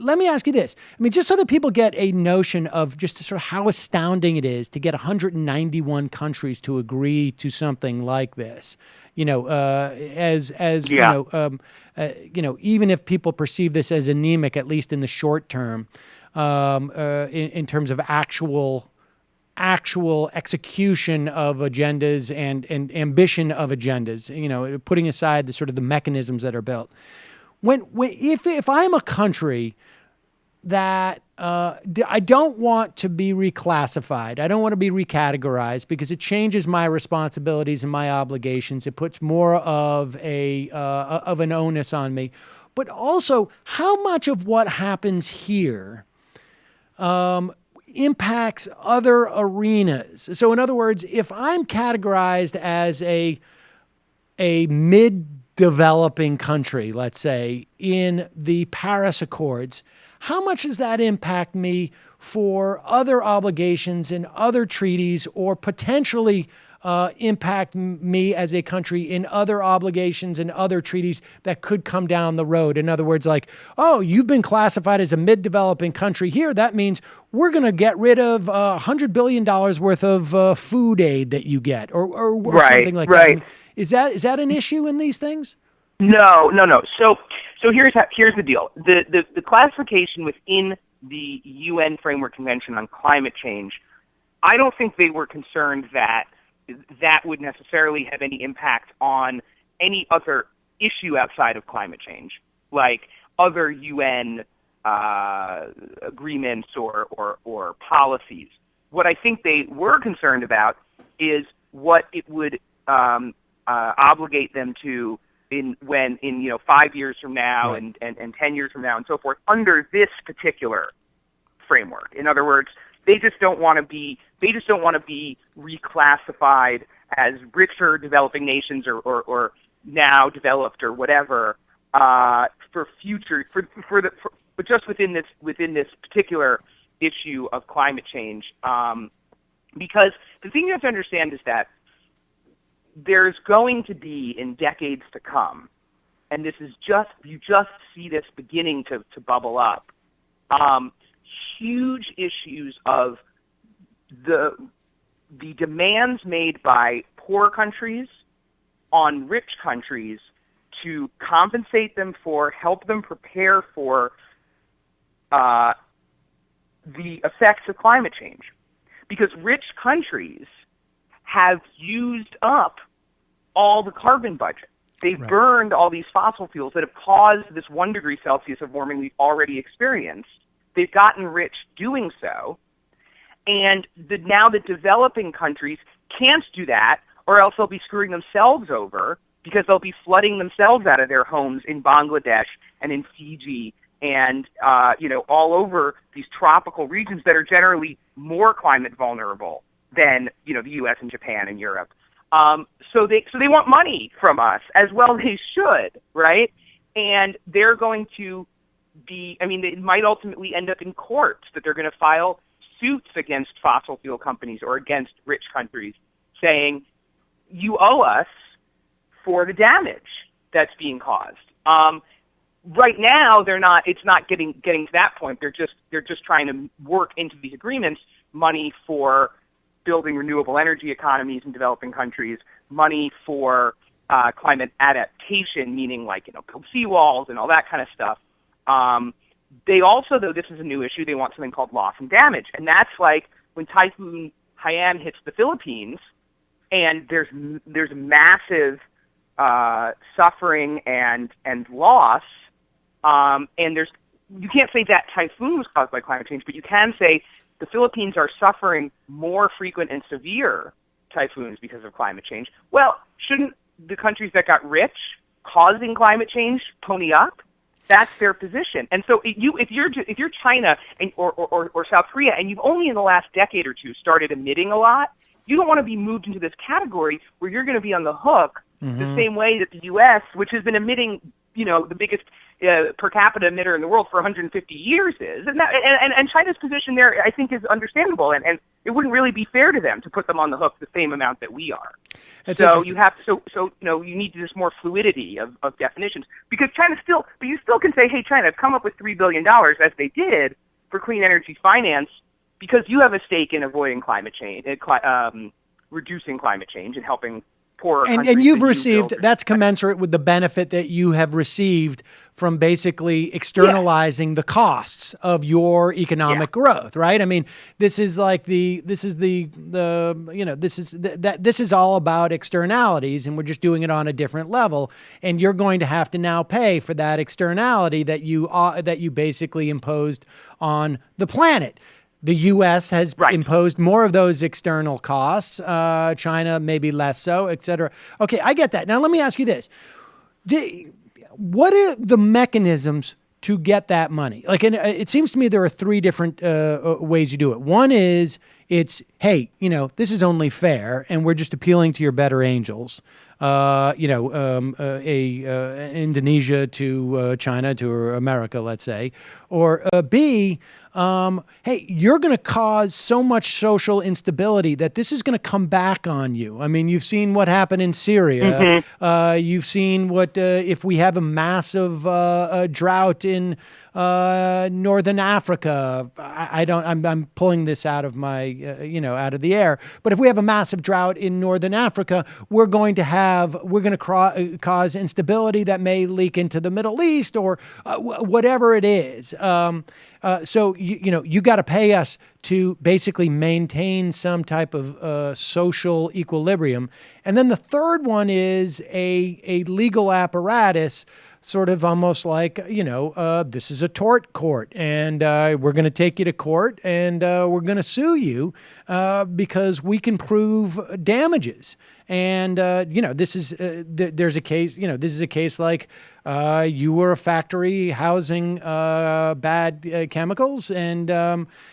let me ask you this. I mean, just so that people get a notion of just sort of how astounding it is to get 191 countries to agree to something like this. Even if people perceive this as anemic, at least in the short term, in terms of actual execution of agendas and ambition of agendas, putting aside the mechanisms that are built. If I'm a country that I don't want to be reclassified, I don't want to be recategorized because it changes my responsibilities and my obligations. It puts more of an onus on me. But also, how much of what happens here impacts other arenas? So in other words, if I'm categorized as a mid-developing country, let's say, in the Paris Accords, how much does that impact me for other obligations and other treaties, or potentially impact me as a country in other obligations and other treaties that could come down the road? In other words, like, oh, you've been classified as a mid-developing country here. That means we're going to get rid of $100 billion worth of food aid that you get, or something like that. I mean, is that an issue in these things? No. So here's the deal. The classification within the UN Framework Convention on Climate Change, I don't think they were concerned that would necessarily have any impact on any other issue outside of climate change, like other UN agreements or policies. What I think they were concerned about is what it would obligate them to in 5 years from now, right, and 10 years from now and so forth under this particular framework. In other words, they just don't want to be reclassified as richer developing nations or now developed or whatever for but just within this particular issue of climate change. Because the thing you have to understand is that there's going to be, in decades to come, and you just see this beginning to bubble up, huge issues of the demands made by poor countries on rich countries to compensate them for, help them prepare for the effects of climate change. Because rich countries have used up all the carbon budget. They've burned all these fossil fuels that have caused this 1 degree Celsius of warming we've already experienced. They've gotten rich doing so. And now the developing countries can't do that, or else they'll be screwing themselves over, because they'll be flooding themselves out of their homes in Bangladesh and in Fiji and all over these tropical regions that are generally more climate vulnerable than the U.S. and Japan and Europe. So they want money from us, as well they should, right? And they're going to be, they might ultimately end up in courts, that they're going to file suits against fossil fuel companies or against rich countries saying, you owe us for the damage that's being caused. Right now, it's not getting to that point. They're just trying to work into these agreements money for building renewable energy economies in developing countries, money for climate adaptation, meaning build seawalls and all that kind of stuff. They also, though this is a new issue, they want something called loss and damage. And that's like when Typhoon Haiyan hits the Philippines and there's massive suffering and loss. And you can't say that typhoon was caused by climate change, but you can say the Philippines are suffering more frequent and severe typhoons because of climate change. Well, shouldn't the countries that got rich causing climate change pony up? That's their position. And so if you're China or South Korea, and you've only in the last decade or two started emitting a lot, you don't want to be moved into this category where you're going to be on the hook the same way that the U.S., which has been emitting, the biggest per capita emitter in the world for 150 years is. And China's position there, I think, is understandable. And it wouldn't really be fair to them to put them on the hook the same amount that we are. That's So interesting. you have you need this more fluidity of definitions, because but you still can say, hey, China, come up with $3 billion as they did for clean energy finance, because you have a stake in avoiding climate change, reducing climate change, and helping poorer countries. And you've received, that's commensurate with the benefit that you have received from basically externalizing the costs of your economic growth, right? I mean, this is all about externalities, and we're just doing it on a different level. And you're going to have to now pay for that externality that you basically imposed on the planet. The U.S. has imposed more of those external costs. China maybe less so, et cetera. Okay, I get that. Now let me ask you this: what are the mechanisms to get that money? Like, it seems to me there are three different ways you do it. One is hey, this is only fair, and we're just appealing to your better angels. Indonesia to China to America, let's say, or B. Hey, you're going to cause so much social instability that this is going to come back on you. I mean, you've seen what happened in Syria. You've seen what if we have a massive drought in Northern Africa. I'm pulling this out of my, out of the air. But if we have a massive drought in Northern Africa, we're going to cause instability that may leak into the Middle East or whatever it is. So you got to pay us to basically maintain some type of social equilibrium. And then the third one is a legal apparatus, sort of almost like, this is a tort court, and we're going to take you to court, and we're going to sue you because we can prove damages. And, this is, there's a case, this is a case like you were a factory housing bad chemicals, and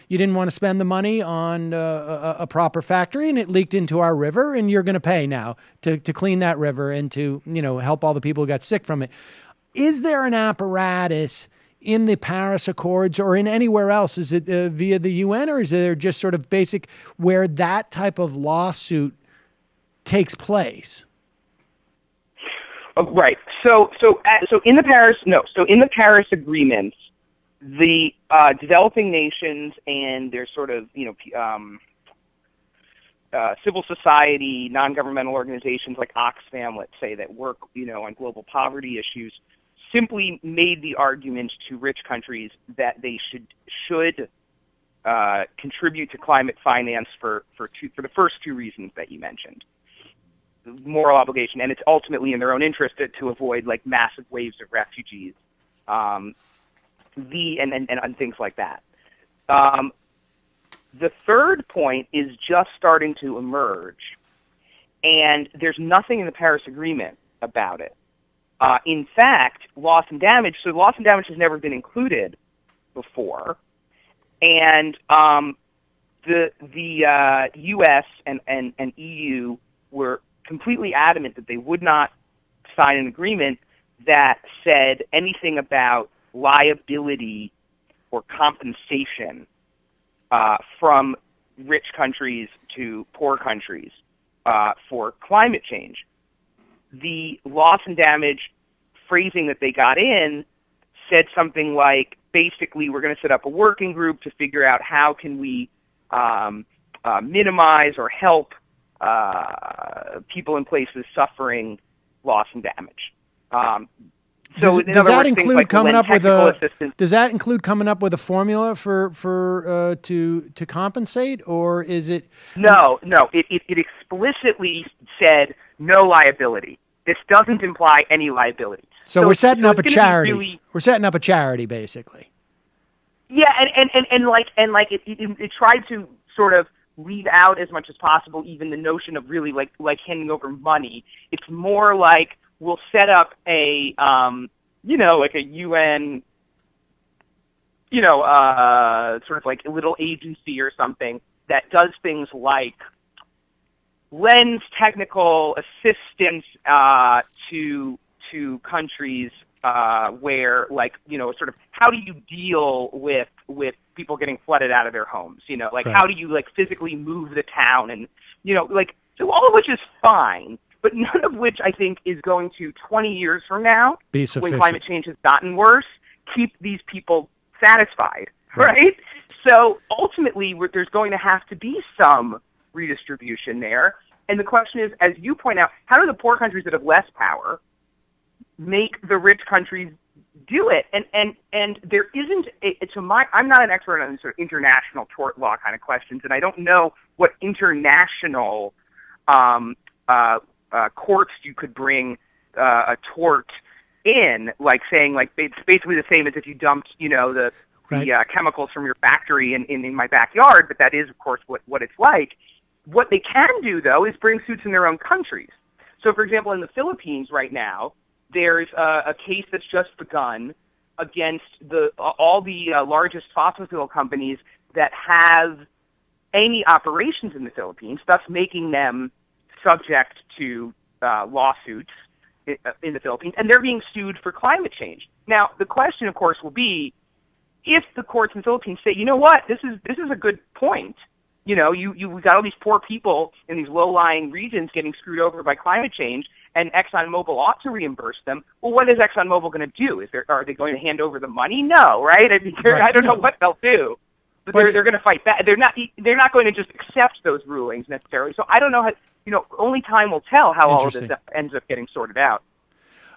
you didn't want to spend the money on a proper factory, and it leaked into our river, and you're going to pay now to clean that river and to, help all the people who got sick from it. Is there an apparatus in the Paris Accords or in anywhere else? Is it via the UN, or is there just sort of basic where that type of lawsuit takes place? Right. So in the Paris agreements, the developing nations and their sort of civil society, non-governmental organizations like Oxfam, let's say, that work on global poverty issues, simply made the argument to rich countries that they should contribute to climate finance for the first two reasons that you mentioned. Moral obligation, and it's ultimately in their own interest to avoid like massive waves of refugees, and things like that. The third point is just starting to emerge, and there's nothing in the Paris Agreement about it. In fact, loss and damage has never been included before, and the U.S. and EU were completely adamant that they would not sign an agreement that said anything about liability or compensation from rich countries to poor countries for climate change. The loss and damage phrasing that they got in said something like, basically, we're going to set up a working group to figure out how can we minimize or help people in places suffering loss and damage. Does that include coming up with a formula for to compensate, or is it? No. It explicitly said no liability. This doesn't imply any liability. So we're setting up a charity. We're setting up a charity, basically. Yeah, and it tried to sort of leave out as much as possible even the notion of really like handing over money. It's more like we'll set up a like a UN sort of like a little agency or something that does things like lends technical assistance to countries where, like, sort of how do you deal with people getting flooded out of their homes? Right. How do you like physically move the town, and So all of which is fine, but none of which I think is going to 20 years from now, be sufficient. when climate change has gotten worse, keep these people satisfied, right? So ultimately, there's going to have to be some redistribution there. And the question is, as you point out, how do the poor countries that have less power make the rich countries do it? And there isn't I'm not an expert on sort of international tort law kind of questions, and I don't know what international courts you could bring a tort in, like saying like it's basically the same as if you dumped the chemicals from your factory in my backyard, but that is of course what it's like. What they can do though is bring suits in their own countries. So for example, in the Philippines right now, there's a case that's just begun against all the largest fossil fuel companies that have any operations in the Philippines, thus making them subject to lawsuits in the Philippines, and they're being sued for climate change. Now, the question, of course, will be if the courts in the Philippines say, you know what, this is a good point. We've got all these poor people in these low-lying regions getting screwed over by climate change, and ExxonMobil ought to reimburse them. Well, what is ExxonMobil going to do? Are they going to hand over the money? No, right? I mean, I don't know what they'll do, but they're going to fight back. They're not going to just accept those rulings necessarily. So I don't know how. Only time will tell how all of this ends up getting sorted out.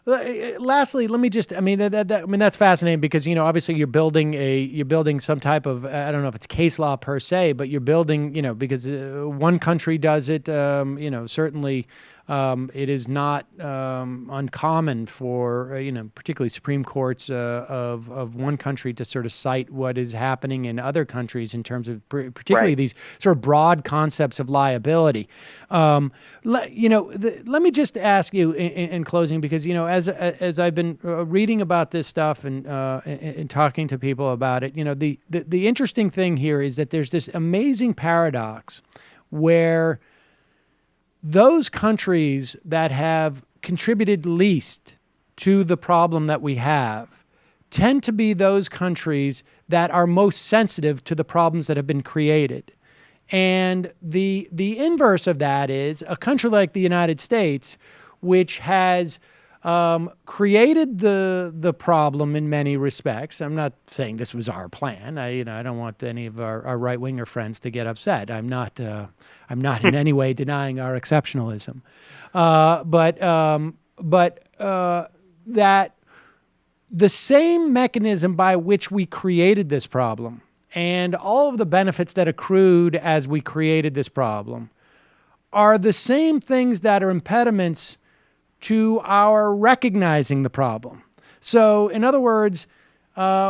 Lastly, let me just, that's fascinating because, obviously you're building some type of, I don't know if it's case law per se, but you're building, because one country does it, certainly it is not uncommon for, particularly Supreme Courts of one country to sort of cite what is happening in other countries in terms of particularly these sort of broad concepts of liability. Let me just ask you in closing, because, as I've been reading about this stuff and talking to people about it, the interesting thing here is that there's this amazing paradox where those countries that have contributed least to the problem that we have tend to be those countries that are most sensitive to the problems that have been created. And the inverse of that is a country like the United States, which has created the problem in many respects. I'm not saying this was our plan. I don't want any of our right-winger friends to get upset. I'm not in any way denying our exceptionalism, but that the same mechanism by which we created this problem and all of the benefits that accrued as we created this problem are the same things that are impediments to our recognizing the problem. So, in other words,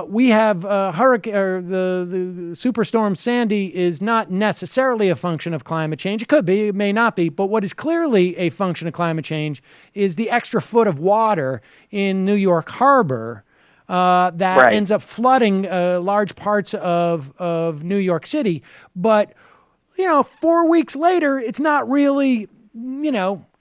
we have hurricane, or the superstorm Sandy is not necessarily a function of climate change. It could be, it may not be, but what is clearly a function of climate change is the extra foot of water in New York Harbor that ends up flooding large parts of New York City. But 4 weeks later, it's not really,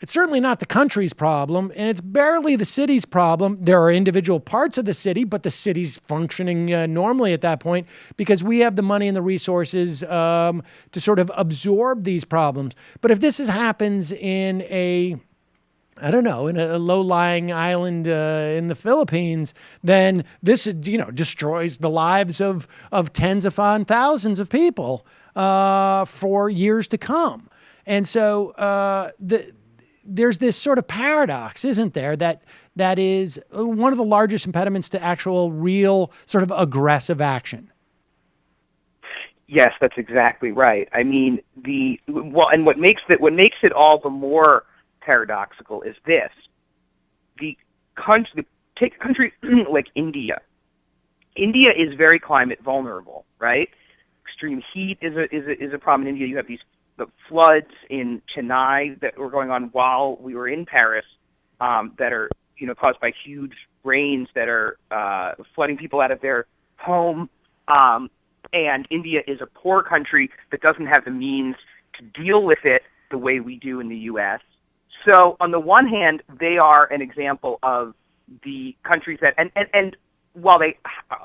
it's certainly not the country's problem, and it's barely the city's problem. There are individual parts of the city, but the city's functioning normally at that point because we have the money and the resources to sort of absorb these problems. But if this happens in in a low-lying island in the Philippines, then this, destroys the lives of tens upon thousands of people for years to come. And so there's this sort of paradox, isn't there, that is one of the largest impediments to actual, real, sort of aggressive action. Yes, that's exactly right. I mean, and what makes it all the more paradoxical is this: take a country like India. India is very climate vulnerable, right? Extreme heat is a problem in India. You have the floods in Chennai that were going on while we were in Paris, that are caused by huge rains that are flooding people out of their home. And India is a poor country that doesn't have the means to deal with it the way we do in the U.S. So on the one hand, they are an example of the countries that, and while they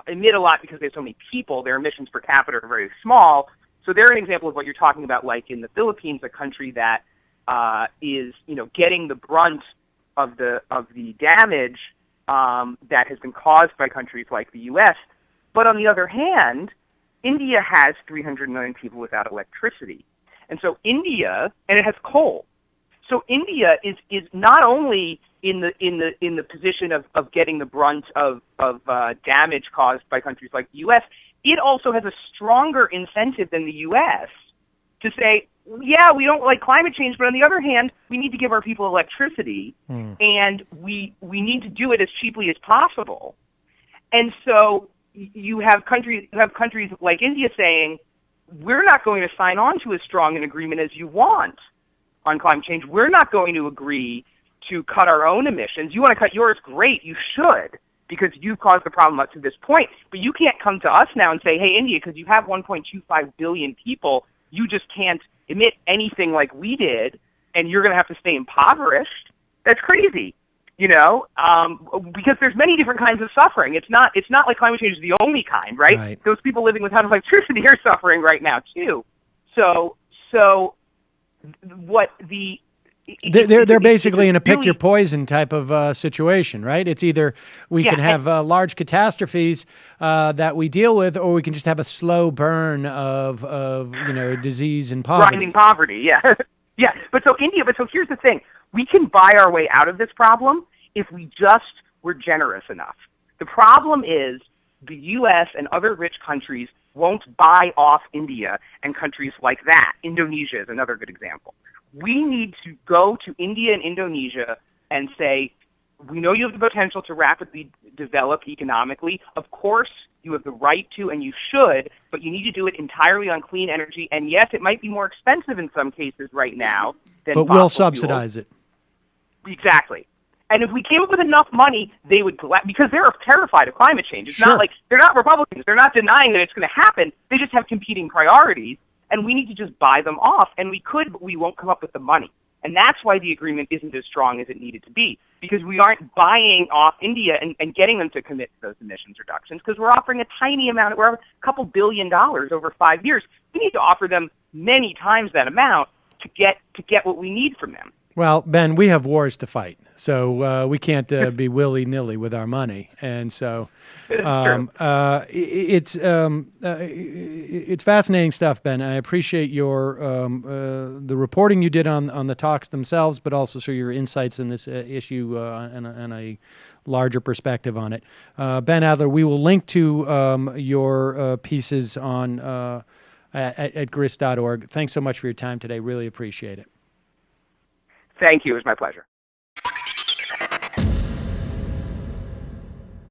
emit a lot because they have so many people, their emissions per capita are very small. So they're an example of what you're talking about, like in the Philippines, a country that is getting the brunt of the damage that has been caused by countries like the U.S. But on the other hand, India has 300 million people without electricity, and so India, and it has coal. So India is not only in the position of getting the brunt of damage caused by countries like the U.S., it also has a stronger incentive than the U.S. to say, yeah, we don't like climate change, but on the other hand, we need to give our people electricity, and we need to do it as cheaply as possible. And so you have countries like India saying, we're not going to sign on to as strong an agreement as you want on climate change. We're not going to agree to cut our own emissions. You want to cut yours? Great, you should, because you've caused the problem up to this point. But you can't come to us now and say, hey, India, because you have 1.25 billion people, you just can't emit anything like we did, and you're going to have to stay impoverished. That's crazy, because there's many different kinds of suffering. It's not like climate change is the only kind, right? Those people living without electricity are suffering right now too. So what the They're basically in a pick your poison type of situation, right? It's either we can have large catastrophes that we deal with, or we can just have a slow burn of disease and poverty. Grinding poverty, yeah. Yeah, but so here's the thing. We can buy our way out of this problem if we just were generous enough. The problem is the U.S. and other rich countries won't buy off India and countries like that. Indonesia is another good example. We need to go to India and Indonesia and say, we know you have the potential to rapidly develop economically. Of course, you have the right to, and you should, but you need to do it entirely on clean energy. And yes, it might be more expensive in some cases right now than but we'll subsidize it. Exactly. And if we came up with enough money, they would, because they're terrified of climate change. It's not like, they're not Republicans. They're not denying that it's going to happen. They just have competing priorities. And we need to just buy them off. And we could, but we won't come up with the money. And that's why the agreement isn't as strong as it needed to be, because we aren't buying off India and getting them to commit to those emissions reductions, because we're offering a tiny amount. We're a couple $2 billion over 5 years. We need to offer them many times that amount to get what we need from them. Well, Ben, we have wars to fight, so we can't be willy-nilly with our money, and so it's fascinating stuff, Ben. I appreciate your the reporting you did on the talks themselves, but also your insights in this issue and a larger perspective on it. Ben Adler, we will link to your pieces on at grist.org. Thanks so much for your time today. Really appreciate it. Thank you. It was my pleasure.